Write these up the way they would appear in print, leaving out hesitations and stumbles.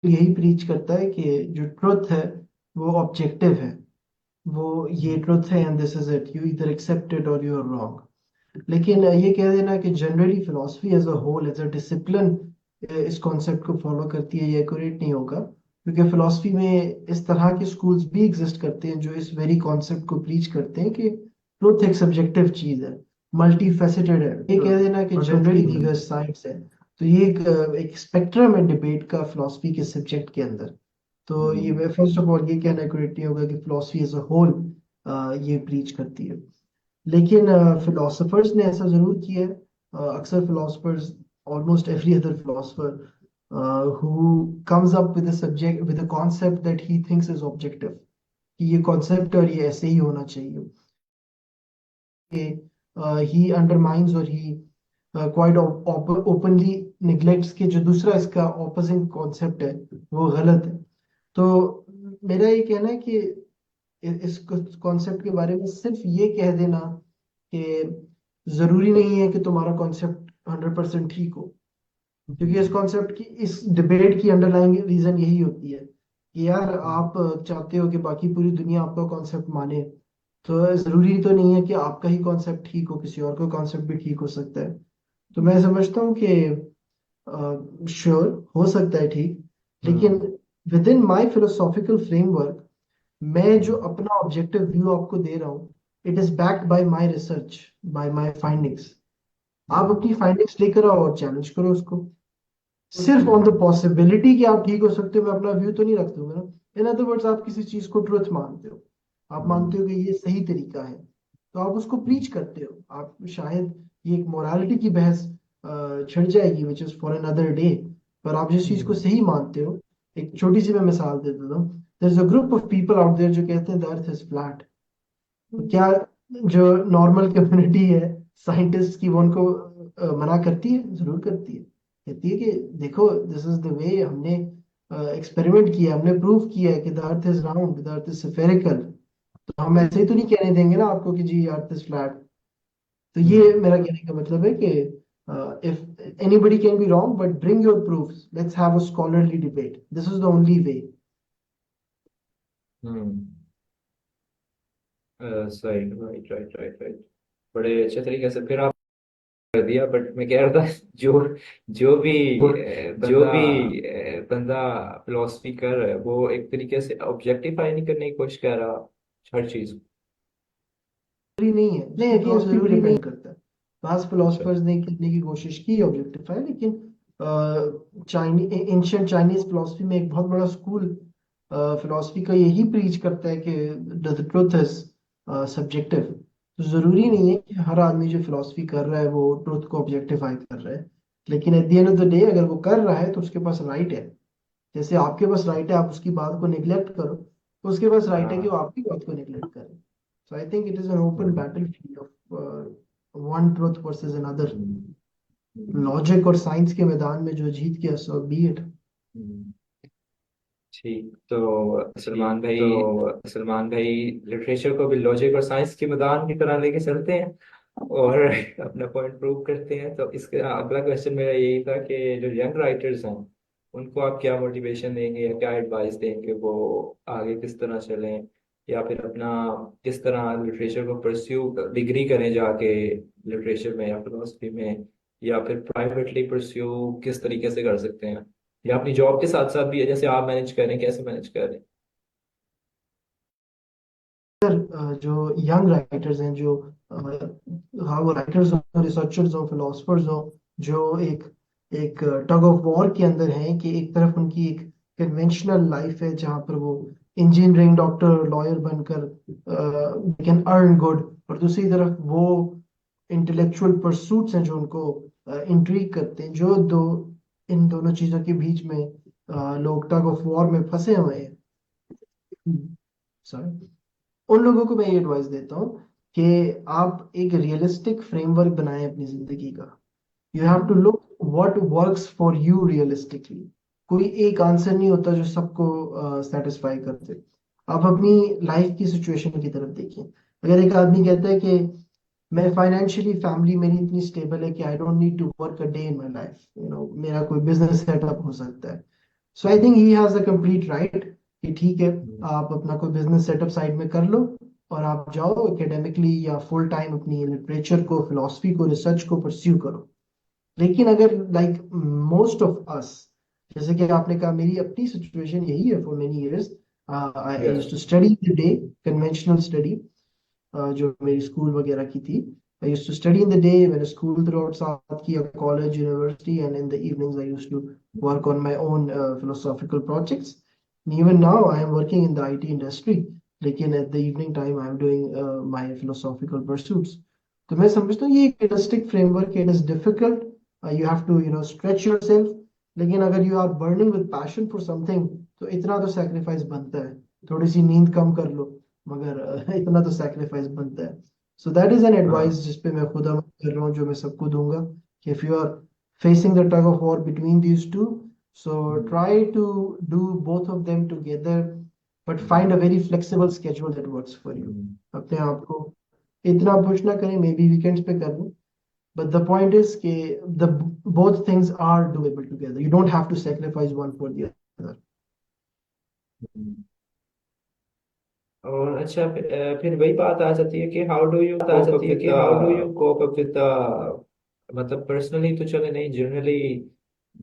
यही प्रीच करता है कि जो ट्रुथ है वो ऑब्जेक्टिव है, वो ये ट्रुथ है and this is it, you इधर एक्सेप्ट इट और यू आर रॉन्ग। लेकिन ये कह देना कि generally philosophy as a whole as a discipline इस कॉन्सेप्ट को फॉलो करती है, ये एक्यूरेट नहीं होगा, क्योंकि फिलोसफी में इस तरह के स्कूल्स भी एग्जिस्ट करते हैं जो इस वेरी कॉन्सेप्ट को प्रीच करते हैं कि ट्रुथ एक सब्जेक्टिव चीज है, मल्टी फेसेटेड है। ये कह देना कि जनरली दीगर साइड्स है, तो ये एक स्पेक्ट्रम है डिबेट का फिलोसफी के सब्जेक्ट के अंदर। तो ये फर्स्ट ऑफ ऑल ये कहना एक्यूरेट नहीं होगा कि फिलोसफी एज अ होल ये प्रीच करती है। लेकिन फिलोसफर्स ने ऐसा जरूर किया है। अक्सर philosophers, almost every other philosopher who comes up with a subject with a concept that he thinks is objective, कि ये कॉन्सेप्ट और ये ऐसे ही होना चाहिए, ही अंडरमाइंस और ही क्वाइट ओपनली निग्लेक्ट्स के जो दूसरा इसका ऑपोजिंग कॉन्सेप्ट है वो गलत है। तो मेरा ये कहना है कि इस कॉन्सेप्ट के बारे में सिर्फ ये कह देना कि जरूरी नहीं है कि तुम्हारा कॉन्सेप्ट 100% ठीक हो, क्योंकि इस कॉन्सेप्ट की, इस डिबेट की अंडरलाइंग रीजन यही होती है कि यार आप चाहते हो कि बाकी पूरी दुनिया आपका कॉन्सेप्ट माने, तो जरूरी तो नहीं है कि आपका ही कॉन्सेप्ट ठीक हो, किसी और का कॉन्सेप्ट भी ठीक हो सकता है। तो मैं समझता हूँ कि श्योर हो सकता है ठीक, लेकिन within my philosophical framework मैं जो अपना ऑब्जेक्टिव व्यू आपको दे रहा हूँ, it is backed by my research, by my findings. आप अपनी फाइंडिंग्स लेकर आओ और चैलेंज करो उसको। सिर्फ ऑन द पॉसिबिलिटी कि आप ठीक हो सकते हो मैं अपना व्यू तो नहीं रख दूंगा ना। इन अदर वर्ड्स, आप किसी चीज को ट्रुथ मानते हो, आप मानते हो कि ये सही तरीका है, तो आप उसको प्रीच करते हो। आप शायद, ये एक मोरालिटी की बहस छिड़ जाएगी which is for another day, पर आप जिस चीज को सही मानते हो, एक छोटी सी मैं मिसाल दे देता हूँ। There is a group of people out there जो कहते हैं द अर्थ इज फ्लैट। तो क्या जो नॉर्मल कम्युनिटी है साइंटिस्ट की, वो उनको मना करती है? जरूर करती है। कहती है कि देखो दिस इज द वे, हमने एक्सपेरिमेंट किया, हमने प्रूव किया है कि the earth is round, the earth is spherical. तो हम ऐसे ही तो नहीं कहने देंगे ना आपको कि जी अर्थ इज फ्लैट। तो ये मेरा कहने का मतलब है कि if anybody can be wrong but bring your proofs, let's have a scholarly debate, this is the only way. Hmm. सही, राइट राइट राइट राइट। बड़े अच्छे तरीके से फिर आप कर दिया, बट मैं कह रहा था जो जो भी जो बंदा भी बंदा फिलोसफी कर रहा है वो एक तरीके से ऑब्जेक्टिफाई नहीं करने की कोशिश कर रहा हर चीज। जरूरी नहीं है, नहीं, उसकी अगेन फिलोसफी भी जरूरी नहीं डिपेंड। करता। पास अच्छा। फिलोसफर्स ने करने की कोशिश की ऑब्जेक्टिफाई, लेकिन चाइनीज एंशियंट चाइनीज फिलोसफी में एक बहुत बड़ा स्कूल फिलोसफी का यही प्रीच करता है कि द ट्रुथ इज सब्जेक्टिव। तो जरूरी नहीं है कि हर आदमी जो फिलोसफी कर रहा है वो ट्रुथ को ऑब्जेक्टिफाई कर रहा है, लेकिन at the end of the day अगर वो कर रहा है तो उसके पास राइट है। जैसे आपके पास राइट है आप उसकी बात को निग्लेक्ट करो, तो उसके पास राइट है कि वो हाँ। आपकी बात को निग्लेक्ट करे। So I think it is an open battlefield of one truth versus another. Hmm, logic और साइंस के मैदान में जो जीत गया सो बी इट। हम्म। ठीक, तो ठीक, तो सलमान भाई लिटरेचर को भी लॉजिक और साइंस के मैदान की तरह लेके चलते हैं और अपना पॉइंट प्रूव करते हैं। तो इसका अगला क्वेश्चन मेरा यही था कि जो यंग राइटर्स हैं उनको आप क्या मोटिवेशन देंगे या क्या एडवाइस देंगे, वो आगे किस तरह चलें, या फिर अपना किस तरह लिटरेचर को परस्यू डिग्री करें जाके लिटरेचर में या फिलोसफी में, या फिर प्राइवेटली परस्यू किस तरीके से कर सकते हैं, या अपनी जॉब के साथ साथ भी है जैसे आप मैनेज करें, कैसे मैनेज करें। जो यंग राइटर्स हैं, जो हाँ वो राइटर्स हो, रिसर्चर्स हो, फिलोसफर्स हो, जो एक एक टग ऑफ वॉर के अंदर हैं कि एक तरफ उनकी एक कन्वेंशनल लाइफ है जहाँ पर वो इंजीनियरिंग, डॉक्टर, लॉयर बनकर कैन अर्न गुड, और दूसरी तरफ वो इंटेलेक्चुअल परसूट्स हैं जो उनको इंट्रीग करते हैं, जो दो इन दोनों चीजों के बीच में लोग टग ऑफ वॉर में फंसे हुए हैं। सॉरी, उन लोगों को मैं ये एडवाइस देता हूँ कि आप एक रियलिस्टिक फ्रेमवर्क बनाएं अपनी जिंदगी का। You have to look what works for you realistically. कोई एक आंसर नहीं होता जो सबको सेटिस्फाई कर दे। आप अपनी लाइफ की सिचुएशन की तरफ देखिए। अगर एक आदमी कहता है कि मैं फाइनेंशियली, फैमिली मेरी इतनी स्टेबल है कि I don't need to work a day in my life, मेरा कोई बिजनेस सेटअप हो सकता है, so I think he has the complete right कि ठीक है, हम्म, आप अपना कोई बिजनेस सेटअप साइड में कर लो और आप जाओ एकेडमिकली या फुल टाइम अपनी लिटरेचर को, फिलोसफी को, रिसर्च को परस्यू करो। लेकिन अगर लाइक मोस्ट ऑफ अस, जैसे कि आपने कहा, मेरी अपनी सिचुएशन यही है। For many years I used yes, to study the day, conventional study जो मेरी स्कूल वगैरह की थी। I used to study in the day, मैंने स्कूल थ्रू आउट साथ किया, college, university, and in the evenings I used to work on my own philosophical projects. And even now I am working in the IT industry, लेकिन at the evening time I am doing my philosophical pursuits. तो मैं समझता हूँ ये एक realistic framework है। It is difficult, you have to stretch yourself, लेकिन अगर you are burning with passion for something तो इतना तो sacrifice बनता है। थोड़ी सी नींद कम कर लो, मगर इतना तो sacrifice बनता है। So that is an हाँ, advice जिस पे मैं खुद अमल कर रहा हूँ, जो मैं सबको दूंगा कि if you are facing the tug of war between these two, so hmm, try to do both of them together, but find a very flexible schedule that works for you. हम्म, अपने आप को इतना पुश ना करें, may be weekends पे कर लें, but the point is कि the both things are doable together. You don't have to sacrifice one for the other. हम्म। और अच्छा, फिर वही बात आ जाती है कि how do you cope up with the, मतलब पर्सनली तो चले नहीं, जनरली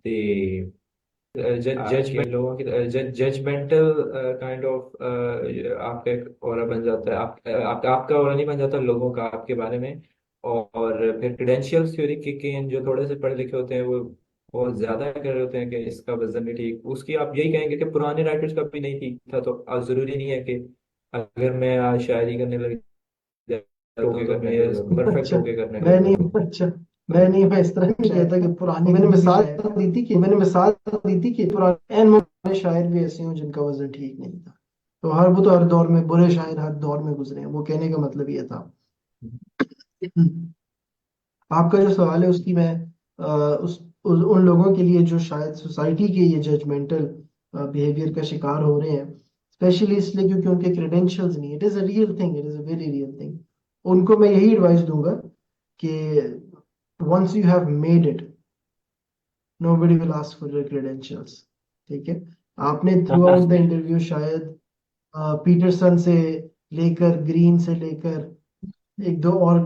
द जजमेंट, लोगों की जजमेंटल काइंड ऑफ आपका एक ऑरा बन जाता है, आपका ऑरा नहीं बन जाता लोगों का आपके बारे में। और फिर क्रेडेंशियल्स थ्योरी के इन जो थोड़े से पढ़े लिखे होते हैं वो बहुत ज्यादा कर रहे होते हैं कि इसका वजन नहीं ठीक, उसकी आप यही कहेंगे कि पुराने राइटर्स का भी नहीं ठीक था, तो अब जरूरी नहीं है कि अगर मैं आज शायरी करने लग जाता हूँ तो मैं परफेक्ट अच्छा, होके करने मैं लग नहीं जाऊँ। अच्छा तो मैं नहीं मैं इस तरह नहीं कहता कि पुरानी मैंने मिसाल दी थी कि पुराने एन पुराने शायर भी ऐसे हों जिनका वजन ठीक नहीं था। तो हर वो तो हर दौर में बुरे शायर हर दौर में गुजरे हैं, वो कहने का मतलब ये था। आपका जो सवाल है उसकी मैं उन लोगों के लिए जो शायद सोसाइटी के ये जजमेंटल बिहेवियर का शिकार हो रहे हैं, स्पेशली इसलिए क्योंकि उनके क्रेडेंशियल्स नहीं, it is a real thing, it is a very real thing. उनको मैं यही एडवाइस दूंगा कि once you have made it, nobody will ask for your credentials। ठीक है, आपने थ्रू आउट द इंटरव्यू शायद पीटरसन से लेकर ग्रीन से लेकर एक दो और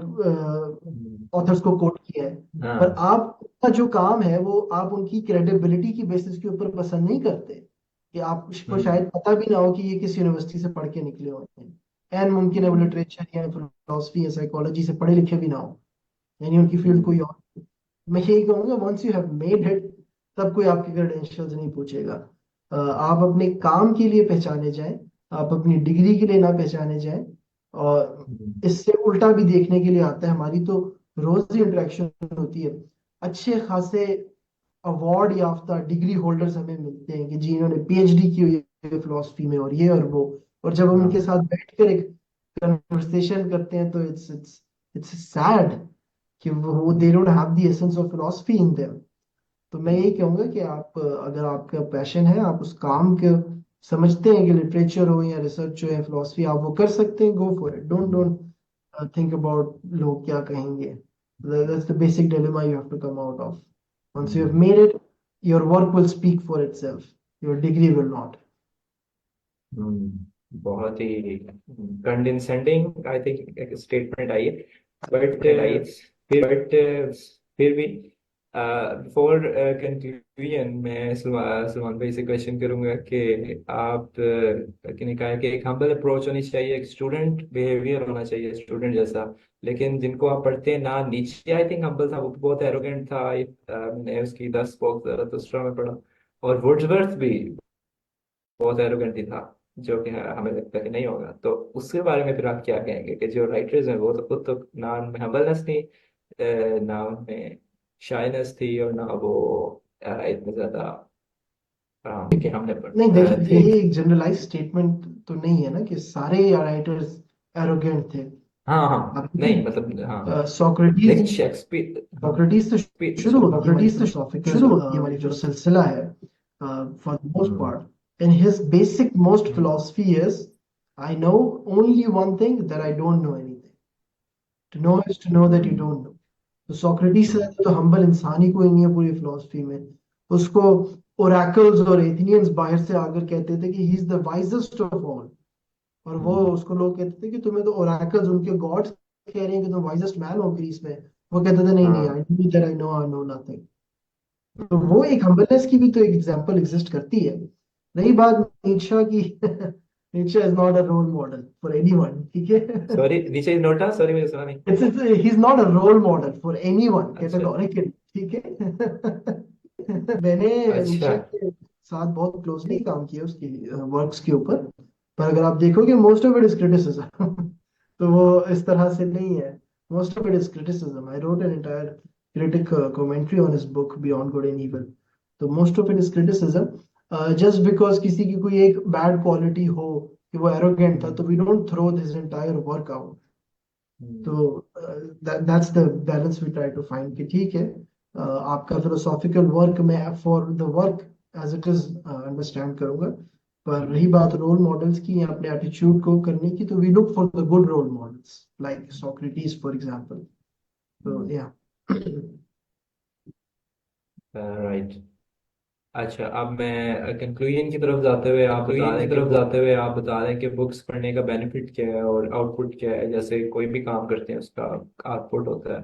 ऑथर्स को कोट किया है, पर हाँ, आपका जो काम है वो आप उनकी क्रेडिबिलिटी की बेसिस के ऊपर पसंद नहीं करते, कि आपको हम्म, शायद पता भी ना हो कि ये किस यूनिवर्सिटी से पढ़ के निकले होते हैं। एन मुमकिन है वो हम्म, लिटरेचर या फिलोसफी या साइकोलॉजी से पढ़े लिखे भी ना हो, यानी उनकी फील्ड कोई हम्म, और। मैं यही कहूंगा, once you have made it, तब कोई आपके क्रेडेंशियल्स नहीं पूछेगा। आप अपने काम के लिए पहचाने जाएं, आप अपनी डिग्री के लिए ना पहचाने जाएं। और हम्म, इससे उल्टा भी देखने के लिए आता है, हमारी तो रोज ही इंटरेक्शन होती है, अच्छे खासे अवार्ड याफ्ता डिग्री होल्डर्स हमें मिलते हैं कि जी इन्होंने पीएचडी की हुई है फिलोसफी में और ये और वो, और जब हम उनके हाँ, साथ बैठकर एक कन्वर्सेशन करते हैं तो इट्स सैड कि वो they don't have the essence of philosophy in them. तो मैं यही कहूंगा कि आप अगर आपका पैशन है, आप उस काम के समझते हैं कि लिटरेचर हो या रिसर्च हो या फिलोसफी, आप वो कर सकते हैं, go for it. Don't hmm, don't think about लोग क्या कहेंगे। That's the basic dilemma you have to come out of. Once you have hmm, made it, your work will speak for itself, your degree will not. बहुत ही कंडेंसेंडिंग I think एक statement आई है, but but फिर भी before conclusion मैं सलमान भाई से question करूंगा कि आप ने कहा कि एक हम्बल अप्रोच होनी चाहिए, एक स्टूडेंट बिहेवियर होना चाहिए स्टूडेंट जैसा, लेकिन जिनको आप पढ़ते हैं ना, नीचे आई थिंक हम्बल था, वो बहुत एरोगेंट था। मैंने उसकी 10 बुक ज़रातुस्त्रा में पढ़ा, और वुड्सवर्थ भी बहुत एरोगेंट ही था, जो कि हमें लगता है कि नहीं होगा। तो उसके बारे में फिर आप क्या कहेंगे कि जो राइटर्स हैं वो तो खुद तो ना उनमें हम्बलनेस थी, ना उनमें शाइनेस थी, और ना वो इतने ज्यादा कि हमने नहीं देखिए, थे। ये एक जनरलाइज स्टेटमेंट तो नहीं है ना कि सारे राइटर्स एरोगेंट थे। हाँ, हाँ, आप नहीं मतलब हाँ, सोक्रेटिस लेकिन शेक्सपियर, हाँ, सोक्रेटिस तो शुरू होती है हमारी जो सिलसिला है, for the most hmm, part in his basic most hmm, philosophy is I know only one thing, that I don't know anything. To know is to know that you hmm, don't know. तो Socrates से hmm, तो humble इंसान ही कोई नहीं है पूरी philosophy में। उसको ओरेकल्स और एथनियंस बाहर से आकर कहते थे कि he is the wisest of all, और वो हम्म, उसको लोग कहते थे कि तुम्हें तो ओरेकल्स, उनके गॉड्स कह रहे हैं कि तुम वाइजेस्ट मैन हो ग्रीस में। वो कहते थे नहीं नहीं, हाँ। I know nothing. तो हम्म, वो एक हम्बलनेस की भी तो एक एग्जांपल एग्जिस्ट करती है। रही बात नीचा की, Nietzsche is not a role model for anyone, ठीक है। सॉरी, नीचे नोटा, सॉरी मुझे सुना नहीं। It's he is not a role model for anyone अच्छा। कैटेगोरिकली, ठीक है। मैंने अच्छा। नीचे के साथ बहुत क्लोजली काम किया उसकी वर्क्स के ऊपर, पर अगर आप देखोगे most of it is criticism. तो वो इस तरह से नहीं है। Most of it is criticism. I wrote an entire critic commentary on his book Beyond Good and Evil. तो most of it is criticism. Just because किसी की कोई एक bad quality हो कि वो arrogant था, हम्म, तो we don't throw his entire work out. हम्म, तो that's the balance we try to find कि ठीक है, आपका philosophical work मैं for the work as it is understand करूंगा। पर रही बात रोल मॉडल्स की या अपने एटीट्यूड को करने की, तो we look for the good role models like Socrates for example. तो हम्म, yeah. राइट। अच्छा, अब मैं कंक्लूजन की तरफ जाते हुए आप बता कंक्लूजन की रहे हैं कि तरफ बुक जाते हुए आप बता रहे हैं कि बुक्स पढ़ने का बेनिफिट क्या है और आउटपुट क्या है। जैसे कोई भी काम करते हैं उसका आउटपुट होता है,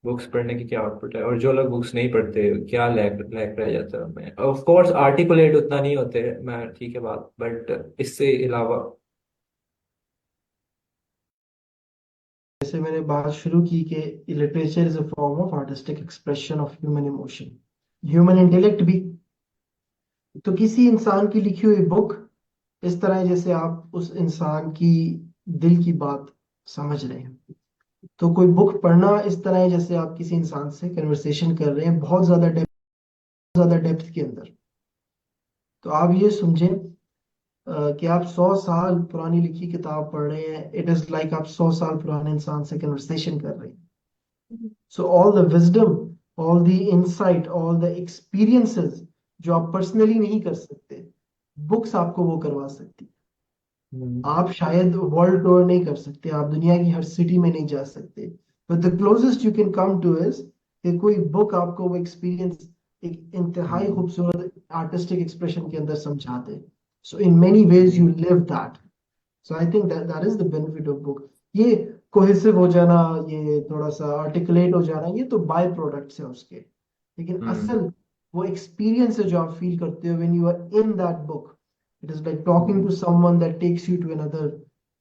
बुक्स पढ़ने की क्या आउटपुट है, और जो लोग बुक्स नहीं पढ़ते क्या लैक लैक रह जाता है उनमें। ऑफ कोर्स आर्टिकुलेट उतना नहीं होते, मैं ठीक है बात, बट इससे अलावा। जैसे मैंने बात शुरू की कि literature is a form of artistic expression of human emotion, human intellect भी। तो किसी इंसान की लिखी हुई बुक इस तरह है जैसे आप उस इंसान की दिल की बात समझ रहे हैं। तो कोई बुक पढ़ना इस तरह है जैसे आप किसी इंसान से कन्वर्सेशन कर रहे हैं बहुत ज्यादा डेप्थ के अंदर। तो आप ये समझें कि आप 100 साल पुरानी लिखी किताब पढ़ रहे हैं, इट इज लाइक आप 100 साल पुराने इंसान से कन्वर्सेशन कर रहे हैं। So all the wisdom, all the insight, all the experiences जो आप पर्सनली नहीं कर सकते, बुक्स आपको वो करवा सकती। हम्म, आप शायद वर्ल्ड टूर नहीं कर सकते, आप दुनिया की हर सिटी में नहीं जा सकते, but the closest you can come two is कि कोई बुक आपको वो एक्सपीरियंस एक इंतहाई हम्म, खूबसूरत आर्टिस्टिक एक्सप्रेशन के अंदर समझा दे। So in many ways you live that. So I think that is the benefit of book. ये कोहेसिव हो जाना, ये थोड़ा सा आर्टिकुलेट हो जाना, ये तो बाय प्रोडक्ट्स है उसके। लेकिन हम्म, असल वो एक्सपीरियंस है जो आप फील करते हो when you are in that book, it is like talking to someone that takes you to another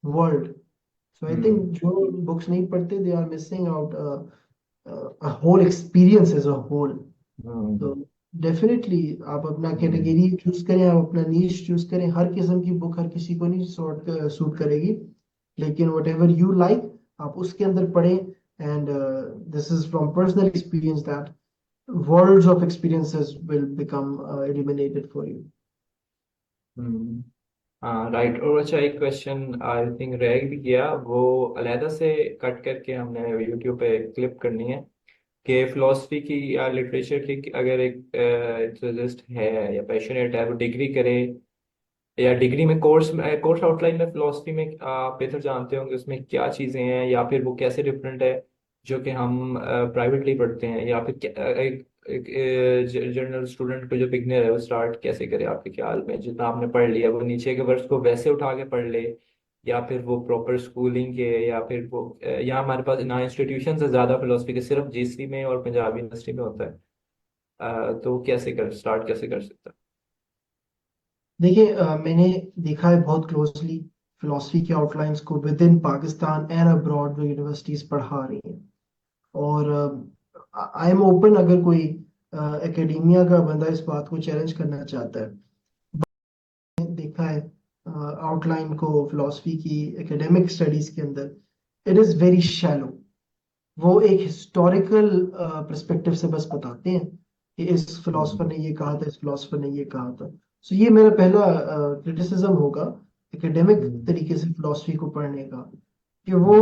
world. So I think hmm, जो बुक्स नहीं पढ़ते they are missing out a whole experience as a whole. Hmm, तो definitely आप अपना हम्म, category choose करें, आप अपना नीश choose करें। हर किस्म की बुक हर किसी को नहीं सूट करेगी, लेकिन वट एवर यू लाइक आप उसके अंदर पढ़ें। And this is from personal experience that worlds of experiences will become eliminated for you. हम्म। हाँ, राइट। और अच्छा, एक क्वेश्चन आई थिंक रह भी गया, वो अलहदा से कट करके हमने यूट्यूब पे क्लिप करनी है कि फिलोसफी की या लिटरेचर की अगर एक इंटरेस्ट है या पैशनेट है, वो डिग्री करे, या डिग्री में कोर्स आउटलाइन में फिलोसफी में आप बेहतर जानते होंगे उसमें क्या चीज़ें हैं, या फिर वो कैसे डिफरेंट है जो कि हम प्राइवेटली पढ़ते हैं, या फिर एक जनरल स्टूडेंट को जो बिगनर है वो स्टार्ट कैसे करे आपके ख्याल में। जितना आपने पढ़ लिया वो नीचे के वर्ड्स को वैसे उठा के पढ़ ले, या फिर वो प्रॉपर स्कूलिंग के, या फिर वो यहाँ हमारे पास ना इंस्टीट्यूशन से ज़्यादा फिलोसफी के सिर्फ जीसी में और पंजाबी यूनिवर्सिटी में होता है। तो कैसे कर स्टार्ट कैसे कर सकता देखिए मैंने देखा है बहुत क्लोजली फिलोसफी के आउटलाइंस को with in Pakistan and abroad जो यूनिवर्सिटीज पढ़ा रही हैं। और आई एम ओपन, अगर कोई एकेडमिया का बंदा इस बात को चैलेंज करना चाहता है। देखा है आउटलाइन को फिलोसफी की एकेडमिक स्टडीज के अंदर, इट इज वेरी शैलो। वो एक हिस्टोरिकल पर्सपेक्टिव से बस बताते हैं कि इस फिलोसफर है? ने ये कहा था, इस फिलोसफर ने ये कहा था। सो ये मेरा पहला क्रिटिसिज्म होगा एकेडमिक हम्म, तरीके से फिलोसफी को पढ़ने का, कि वो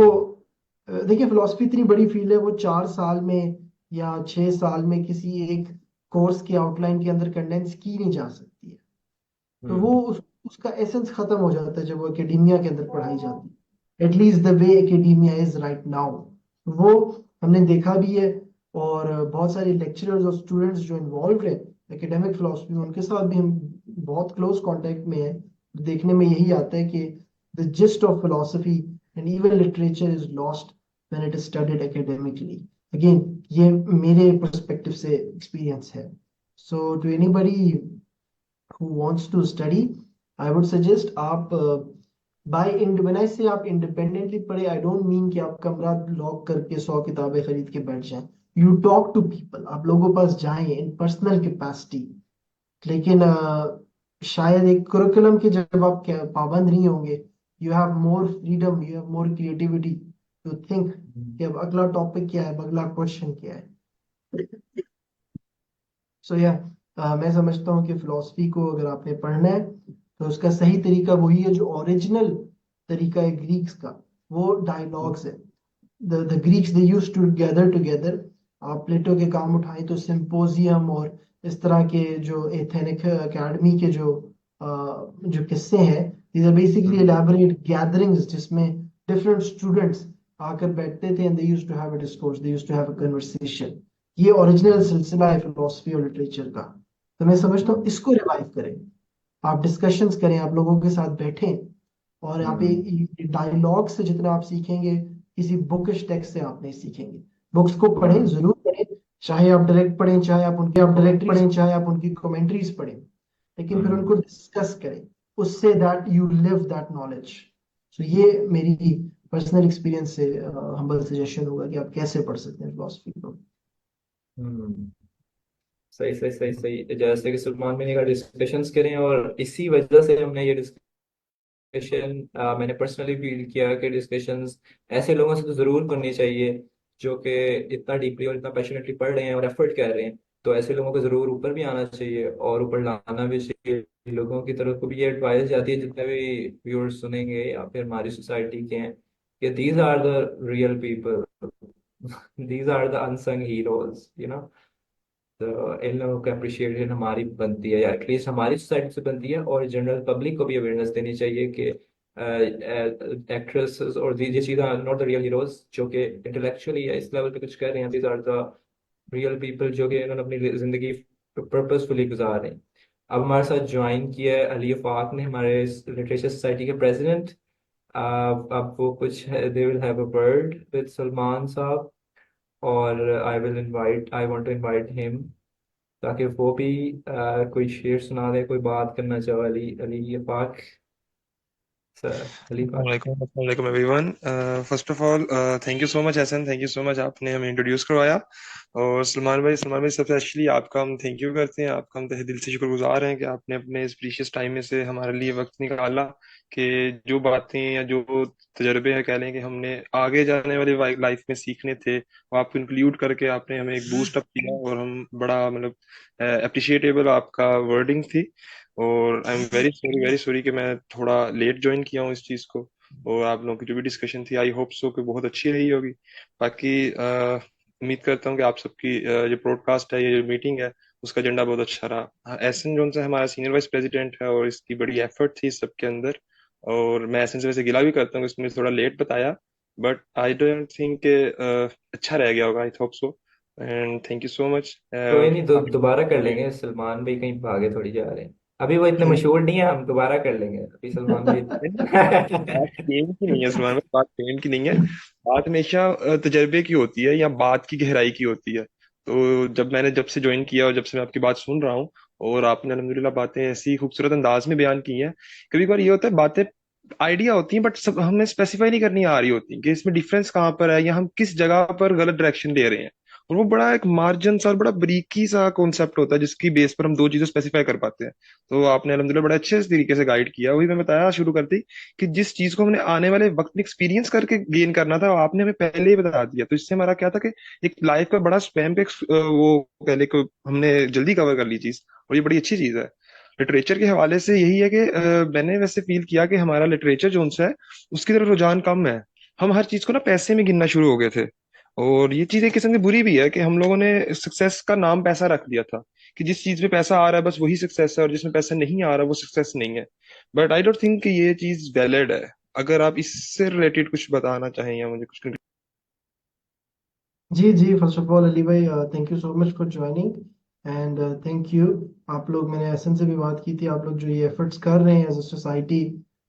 हम्म, देखिए फिलोसफी इतनी बड़ी फील्ड है, वो 4 साल में या 6 साल में किसी एक कोर्स के आउटलाइन के अंदर कंडेंस की नहीं जा सकती है। तो वो हम्म, उसका एसेंस खत्म हो जाता है जब वो एकेडमिया के अंदर पढ़ाई जाती है, at least the way academia is right now. वो हमने देखा भी है, और बहुत सारे लेक्चरर्स और स्टूडेंट्स जो इन्वॉल्व हैं एकेडमिक फिलोसफी, उनके साथ भी हम बहुत क्लोज कांटेक्ट में हैं। देखने में यही आता है कि the gist of philosophy and even literature is lost when it is studied academically. Again, ये मेरे पर्सपेक्टिव से एक्सपीरियंस है। So to anybody who wants to study, I would suggest आप when I say आप इंडिपेंडेंटली पढ़े, I don't mean कि आप कमरा लॉक करके 100 किताबें खरीद के बैठ जाएं। यू टॉक टू पीपल, आप लोगों के पास जाएं इन पर्सनल कैपेसिटी। लेकिन शायद एक करिकुलम के जब आप पाबंद नहीं होंगे, you have more freedom, you have more creativity to think कि अब अगला टॉपिक क्या है, अब अगला क्वेश्चन क्या है। सो या मैं समझता हूँ कि फिलोसफी को अगर आपने पढ़ना है तो उसका सही तरीका वही है जो ओरिजिनल तरीका है ग्रीक्स का, वो डायलॉग्स है। The Greeks they used to gather together. आप प्लेटो के काम उठाएं तो सिंपोजियम और इस तरह के जो एथेनिक एकेडमी के जो किस्से हैं, these are basically elaborate gatherings जिसमें डिफरेंट स्टूडेंट्स आकर बैठते थे and they used to have a discourse, they used to have a conversation. ये ओरिजिनल सिलसिला है फिलोसफी और लिटरेचर का। तो मैं समझता हूँ इसको रिवाइव करें, आप डिस्कशंस करें, आप लोगों के साथ बैठें, और आप डायलॉग से जितना आप सीखेंगे किसी बुकिश टेक्स्ट से आप नहीं सीखेंगे। बुक्स को पढ़ें, जरूर पढ़ें, चाहे आप डायरेक्ट पढ़ें, चाहे आप उनकी कमेंट्रीज पढ़ें, लेकिन फिर उनको डिस्कस करें, उससे that you live that knowledge. So ये मेरी पर्सनल एक्सपीरियंस से हम्बल सजेशन होगा कि आप कैसे पढ़ सकते हैं फिलोसफी को। हम्म। सही सही सही सही, जैसे कि सलमान मैंने का डिस्कशंस करें, और इसी वजह से हमने ये डिस्कशन, मैंने पर्सनली फील किया कि डिस्कशंस ऐसे लोगों से तो जरूर करनी चाहिए जो कि इतना डीपली और इतना पैशनेटली पढ़ रहे हैं और एफर्ट कर रहे हैं। तो ऐसे लोगों को जरूर ऊपर भी आना चाहिए और ऊपर लाना भी चाहिए। लोगों की तरफ को भी ये एडवाइस जाती है, जितने भी व्यूअर्स सुनेंगे या फिर हमारी सोसाइटी के हैं, कि these are the real people, these are the unsung heroes, you know. तो इन लोगों को अप्रिशिएशन हमारी बनती है, या एटलीस्ट हमारी सोसाइटी से बनती है, और जनरल पब्लिक को भी अवेयरनेस देनी चाहिए कि एक्ट्रेसेस और ये चीज़ें नॉट द रियल हीरोज जो कि इंटेलेक्चुअली या इस लेवल पे कुछ कर रहे हैं। These are the real people जो कि इन्होंने अपनी जिंदगी पर्पसफुली गुजार रहे हैं। अब हमारे साथ ज्वाइन किया है अली आफाक ने, हमारे लिटरेचर सोसाइटी के प्रेसिडेंट। अब वो कुछ they will have a word with Salman साहब, और I want to invite him, ताकि वो भी कोई शेर सुना दे, कोई बात करना चाहो। अली अली पाक सर, अली पाक। अस्सलाम everyone. First of all thank you so much Ehsan, thank you so much, आपने हमें इंट्रोड्यूस करवाया। और सलमान भाई सबसे एक्चुअली आपका हम थैंक यू करते हैं, आपका हम तहे दिल से शुक्रगुजार हैं कि आपने अपने इस प्रीशियस टाइम में से हमारे लिए वक्त निकाला कि जो बातें या जो तजर्बे हैं, कह लें कि हमने आगे जाने वाले लाइफ में सीखने थे, वो आपको इंक्लूड करके आपने हमें एक बूस्ट अप किया, और हम बड़ा मतलब अप्रिशिएटेबल आपका वर्डिंग थी। और आई एम वेरी सॉरी कि मैं थोड़ा लेट ज्वाइन किया हूँ इस चीज़ को। और आप लोगों की जो भी डिस्कशन थी, आई होप सो कि बहुत अच्छी रही होगी। बाकी उम्मीद करता हूँ कि आप सबकी जो ब्रॉडकास्ट है, ये जो मीटिंग है, उसका एजेंडा बहुत अच्छा रहा। हाँ, एहसन जोन से हमारा सीनियर वाइस प्रेसिडेंट है, और इसकी बड़ी एफर्ट थी इस सबके अंदर। और मैं एहसन से वैसे गिला भी करता हूँ कि इसमें थोड़ा लेट बताया, बट आई डोंट थिंक अच्छा रह गया होगा, I hope so. And thank you so much. कोई नहीं, दोबारा कर लेंगे। सलमान भाई कहीं भागे थोड़ी जा रहे हैं, अभी वो इतने मशहूर नहीं है, हम दोबारा कर लेंगे। अभी सलमान भाई बात पेन की नहीं है सलमान भाई, बात पेन की नहीं है। बात हमेशा तजर्बे की होती है या बात की गहराई की होती है। तो जब से ज्वाइन किया और जब से मैं आपकी बात सुन रहा हूँ, और आपने अल्हम्दुलिल्लाह बातें ऐसी खूबसूरत अंदाज में बयान की हैं। कभी कभार ये होता है, बातें आइडिया होती हैं, बट सब हमें स्पेसिफाई नहीं करनी आ रही होती कि इसमें डिफरेंस कहाँ पर है, या हम किस जगह पर गलत डायरेक्शन ले रहे हैं। और वो बड़ा एक मार्जिन सा और बड़ा बरीकी सा कॉन्सेप्ट होता है, जिसकी बेस पर हम दो चीजें स्पेसिफाई कर पाते हैं। तो आपने अल्हम्दुलिल्लाह बड़े अच्छे तरीके से गाइड किया। वही मैं बताया शुरू करते ही कि जिस चीज को हमने आने वाले वक्त में एक्सपीरियंस करके गेन करना था, वो आपने हमें पहले ही बता दिया। तो इससे हमारा क्या था कि एक लाइफ का बड़ा स्पैम पे वो पहले को हमने जल्दी कवर कर ली चीज, और ये बड़ी अच्छी चीज है। लिटरेचर के हवाले से यही है कि मैंने वैसे फील किया कि हमारा लिटरेचर जो है, उसकी तरफ रुझान कम है। हम हर चीज को ना पैसे में गिनना शुरू हो गए थे। और ये चीज एक किस्म की बुरी भी है कि हम लोगों ने सक्सेस का नाम पैसा रख दिया था, कि जिस चीज में पैसा आ रहा है बस वही सक्सेस है, और जिसमें पैसा नहीं आ रहा वो सक्सेस नहीं है। बट आई डोंट थिंक कि ये चीज वैलिड है। अगर आप इससे रिलेटेड कुछ बताना चाहें या मुझे कुछ। जी जी, फर्स्ट ऑफ ऑल अली भाई, thank you so much for joining. And thank you. आप लोग, मैंने एसन से भी बात की थी, आप लोग जो ये एफर्ट्स कर रहे हैं as a society,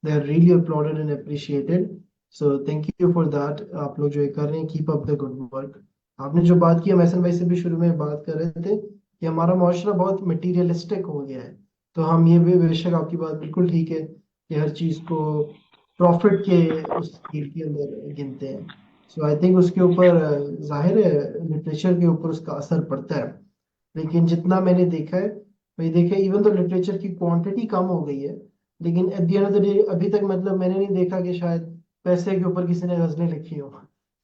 they are really applauded and appreciated. So thank you for that. आप लोग जो ये कर रहे हैं, keep up the good work. आपने जो बात की, हम एसन भाई से भी शुरू में बात कर रहे थे कि हमारा मुआशरा बहुत मटीरियलिस्टिक हो गया है। तो हम ये भी, बेशक आपकी बात बिल्कुल ठीक है कि हर चीज को प्रॉफिट के उस स्केल के अंदर गिनते हैं। सो आई थिंक उसके ऊपर जाहिर है लिटरेचर के ऊपर उसका असर पड़ता है। लेकिन जितना मैंने देखा है, वही देखा, इवन तो लिटरेचर की क्वांटिटी कम हो गई है, लेकिन at the end of the day अभी तक मतलब मैंने नहीं देखा कि शायद पैसे के ऊपर किसी ने गजलें लिखी हो।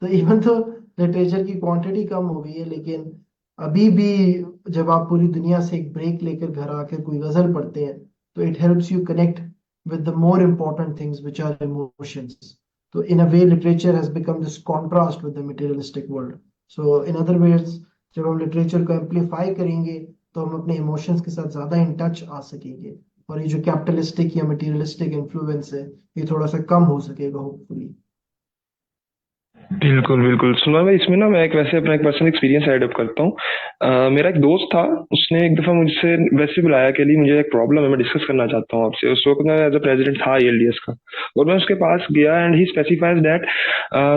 तो इवन तो लिटरेचर की क्वांटिटी कम हो गई है, लेकिन अभी भी जब आप पूरी दुनिया से एक ब्रेक लेकर घर आकर कोई गजल पढ़ते हैं, तो it helps you connect with the more important things, which are emotions. So in a way literature has become this contrast with the materialistic world. So in other words, जब हम लिटरेचर को एम्पलीफाई करेंगे तो हम अपने emotions के साथ ज्यादा इन टच आ सकेंगे, और ये जो कैपिटलिस्टिक या मटेरियलिस्टिक इन्फ्लुएंस है, ये थोड़ा सा कम हो सकेगा होपफुली। बिल्कुल बिल्कुल सुना भाई, इसमें ना मैं एक वैसे अपना एक पर्सनल एक्सपीरियंस ऐड अप करता हूँ। मेरा एक दोस्त था, उसने एक दफा मुझसे वैसे बुलाया कि लिए मुझे एक प्रॉब्लम है, मैं डिस्कस करना चाहता हूँ आपसे। उस वक्त मैं एज अ प्रेसिडेंट था ईएलडीएस का, और मैं उसके पास गया and he specifies that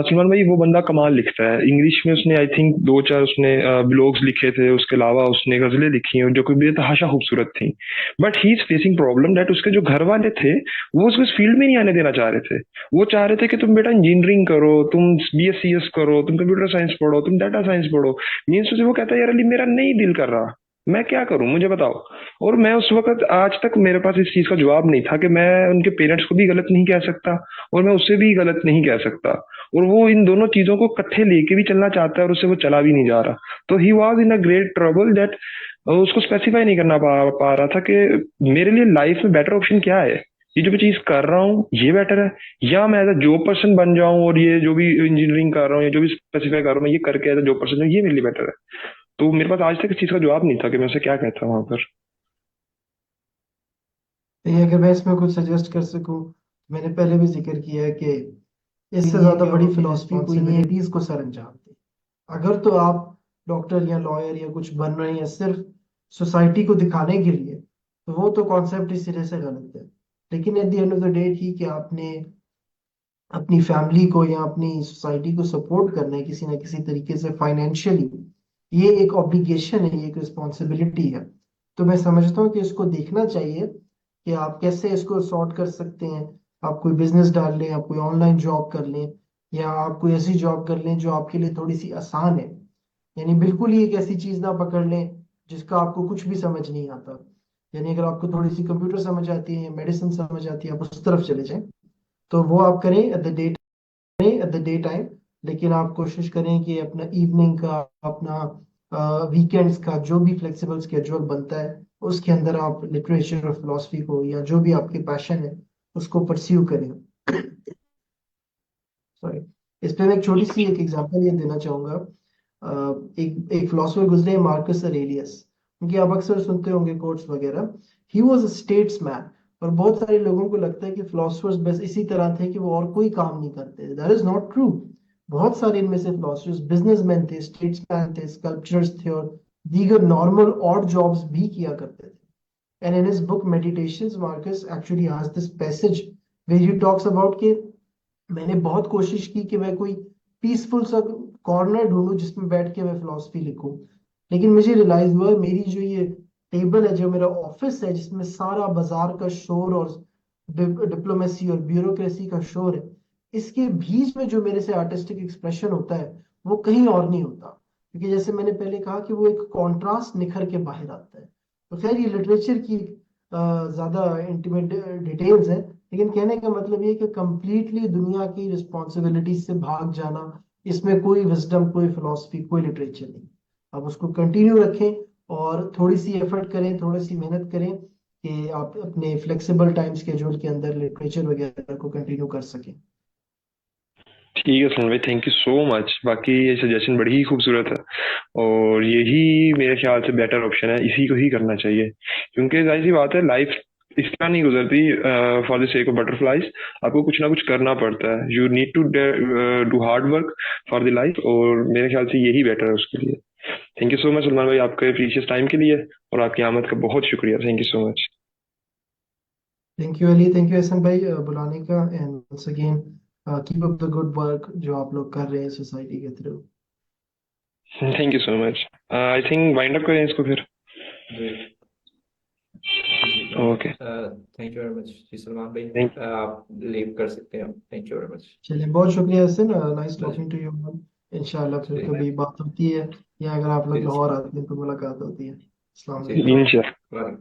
Salman भाई वो बंदा कमाल लिखता है इंग्लिश में। उसने आई थिंक दो चार उसने ब्लॉग्स लिखे थे, उसके अलावा उसने गजलें लिखी हैं जो कि बेतहाशा खूबसूरत थी। But he is facing problem that उसके जो घर वाले थे वो उसको इस फील्ड में नहीं आने देना चाह रहे थे। वो चाह रहे थे कि तुम बेटा इंजीनियरिंग करो, तुम बीएससीएस करो, तुम कंप्यूटर साइंस पढ़ो, तुम डाटा साइंस पढ़ो। मीन्स से वो कहता है यार अली मेरा नहीं दिल कर रहा, मैं क्या करूं मुझे बताओ। और मैं उस वक्त आज तक मेरे पास इस चीज का जवाब नहीं था कि मैं उनके पेरेंट्स को भी गलत नहीं कह सकता और मैं उससे भी गलत नहीं कह सकता। और वो इन दोनों चीजों को इकट्ठे लेके भी चलना चाहता है और उससे वो चला भी नहीं जा रहा। तो he was in a great trouble that उसको स्पेसिफाई नहीं करना पा रहा था कि मेरे लिए लाइफ में बेटर ऑप्शन क्या है। ये जो मैं चीज कर रहा हूँ ये बेटर है, या मैं एज अ जॉब पर्सन बन जाऊं और ये जो भी इंजीनियरिंग कर रहा हूँ या जो भी स्पेसिफाई कर रहा हूँ मैं ये करके एज अ जॉब पर्सन ये मेरे लिए बेटर है। तो मेरे पास आज तक इस चीज का जवाब नहीं था कि मैं उसे क्या कहता वहां पर। ये अगर मैं इसमें कुछ सजेस्ट कर सकूं, मैंने पहले भी जिक्र किया है कि इससे ज्यादा बड़ी फिलॉसफी कोई नहीं है, रिस्पॉन्सिबिलिटीज को सर अंजाम दे। अगर तो आप डॉक्टर या लॉयर या कुछ बन रहे हैं सिर्फ सोसाइटी को दिखाने के लिए, तो वो तो कॉन्सेप्ट ही सिरे से गलत है। लेकिन at the end of the day ठीक है, आपने अपनी फैमिली को या अपनी सोसाइटी को सपोर्ट करना है किसी ना किसी तरीके से फाइनेंशियली, ये एक ऑब्लिगेशन है, ये एक रिस्पॉन्सिबिलिटी है। तो मैं समझता हूँ कि इसको देखना चाहिए कि आप कैसे इसको सॉर्ट कर सकते हैं। आप कोई बिजनेस डाल लें, आप कोई ऑनलाइन जॉब कर लें, या आप कोई ऐसी जॉब कर लें जो आपके लिए थोड़ी सी आसान है। यानी बिल्कुल ही एक ऐसी चीज ना पकड़ लें जिसका आपको कुछ भी समझ नहीं आता। यानी अगर आपको थोड़ी सी कंप्यूटर समझ आती है या मेडिसिन समझ आती है, आप उस तरफ चले जाएं, तो वो आप करें एट द डे टाइम। लेकिन आप कोशिश करें कि अपना इवनिंग का, अपना वीकेंड्स का जो भी फ्लेक्सिबल स्केड्यूल बनता है, उसके अंदर आप लिटरेचर और फिलोसफी को या जो भी आपके पैशन है उसको परस्यू करें। सॉरी, इस पे मैं एक छोटी सी एक एग्जांपल ये देना चाहूंगा। एक एक फिलोसफर गुजरे हैं, मार्कस अरेलियस। उनकी आप अक्सर सुनते होंगे कोट्स वगैरह। He was a statesman. और बहुत सारे लोगों को लगता है कि फिलोसफर्स बस इसी तरह थे कि वो और कोई काम नहीं करते। That is not true. बहुत सारे इनमें से फिलोसफर्स बिजनेसमैन थे, स्टेट्समैन थे, स्कल्पचर्स थे, और दीगर नॉर्मल ऑड जॉब्स भी किया करते थे। And in his book Meditations, Marcus actually has this passage where he talks about कि मैंने बहुत कोशिश की कि मैं कोई पीसफुल सा कॉर्नर ढूंढूं जिसमें बैठ के मैं फिलोसफी लिखूं। लेकिन मुझे रियलाइज हुआ मेरी जो ये टेबल है, जो मेरा ऑफिस है, जिसमें सारा बाजार का शोर और डिप्लोमेसी और ब्यूरोक्रेसी का शोर है, इसके बीच में जो मेरे से आर्टिस्टिक एक्सप्रेशन होता है वो कहीं और नहीं होता। क्योंकि जैसे मैंने पहले कहा कि वो एक कॉन्ट्रास्ट निखर के बाहर आता है। तो खैर, ये लिटरेचर की ज्यादा इंटीमेट डिटेल्स है, लेकिन कहने का मतलब ये कि कंप्लीटली दुनिया की रिस्पॉन्सिबिलिटी से भाग जाना, इसमें कोई विजडम, कोई फिलोसफी, कोई लिटरेचर नहीं। आप उसको कंटिन्यू रखें और थोड़ी सी एफर्ट करें, थोड़ी सी मेहनत करें कि आप अपने फ्लेक्सिबल टाइम स्केड्यूल के अंदर लिटरेचर वगैरह को कंटिन्यू कर सकें। ठीक है सुन भाई, थैंक यू सो मच। बाकी ये सजेशन बड़ी ही खूबसूरत है और यही मेरे ख्याल से बेटर ऑप्शन है, इसी को ही करना चाहिए। क्योंकि जाहिर सी बात है लाइफ इस तरह नहीं गुजरती for the sake of butterflies. आपको कुछ ना कुछ करना पड़ता है, you need to do hard work for the life, और मेरे ख्याल से यही बेटर है उसके लिए। Thank you so much Salman भाई, आपके प्रीशियस टाइम के लिए, और आपकी आमद का बहुत शुक्रिया। Thank you so much. Thank you Ali, thank you Ehsan भाई बुलाने का। And once again keep up the good work जो आप लोग कर रहे हैं सोसाइटी के थ्रू। Thank you so much. I think wind up करें इसको फिर। जी जी okay. Thank you very much जी सलमान भाई, थैंक आप लीव कर सकते हैं। Thank you very much. चलिए, बहुत शुक्रिया Ehsan, nice ji talking to you. इंशाल्लाह फिर जी कभी बात होती है, या अगर आप लोग जी लाहौर आते हैं तो मुलाकात होती है। अस्सलाम जी वालेकुम। इंशाल्लाह। वाह।